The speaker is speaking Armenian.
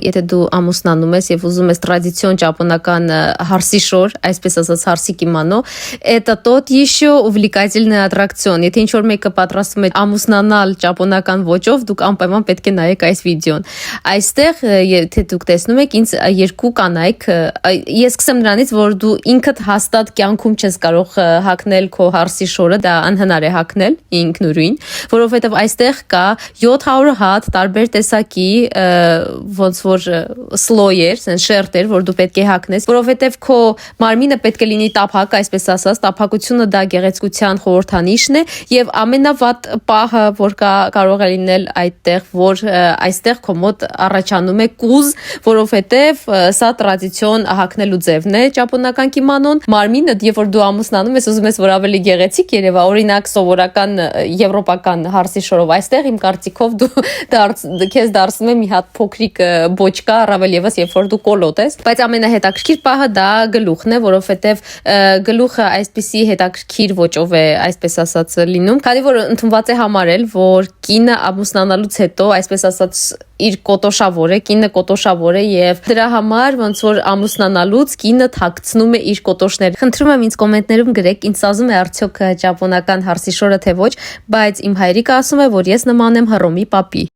Եթե դու ամուսնանում ես եւ ուզում ես տրադիցիոն ճապոնական հարսի շոր, այսպես ասած հարսի կիմոնո, это тот еще увлекательный аттракцион։ Եթե ինչ որ մեկը պատրաստում է ամուսնանալ ճապոնական ոճով, դուք անպայման պետք է նայեք այս վիդեոն։ Այստեղ եթե դուք տեսնում եք, ինձ երկու կանայք, ես սկսեմ նրանից, որ դու ինքդ հաստատ կյանքում չես կարող հագնել քո հարսի շորը, դա անհնար է հագնել ինքնուրույն, որովհետեւ այստեղ կա 700 հատ տարբեր տեսակի ոնց որ սլոյեր, sense շերտեր, որ դու պետք է հագնես, որովհետև քո մարմինը պետք է լինի տափակ, այսպես ասած, տափակությունը դա գեղեցկության խորհրդանիշն է եւ ամենավատ պահը, որ կարող է լինել այդտեղ, որ այստեղ քո մոտ առաջանում է կուզ, որովհետև սա տրադիցիոն հագնելու ձևն է ճապոնական կիմոնոն, մարմինը, երբ որ դու ամուսնանում ես, ուզում ես որ ավելի գեղեցիկ երևա, օրինակ սովորական եվրոպական հարսի շորով, այստեղ իմ կարծիքով դու քեզ դարձնում է մի հատ փոքրիկ բոճկա, առավել եւս երբ որ դու կոլոտ ես, բայց ամենահետաքրքիր պահը դա գլուխն է, որովհետեւ գլուխը այսպիսի հետաքրքիր ոճով է, այսպես ասած լինում, քանի որ ընդունված է համարել, որ կինը ամուսնանալուց հետո, այսպես ասած, իր կոտոշավոր է, կինը կոտոշավոր է եւ դրա համար ոնց որ ամուսնանալուց կինը թաքցնում է իր կոտոշները։ Խնդրում եմ ինձ կոմենտներում գրեք, ինձ ասում է արդյոք ճապոնական հարսի շորը թե ոչ, բայց իմ հայրիկը ասում է, որ ես նման եմ Հռոմի պապի։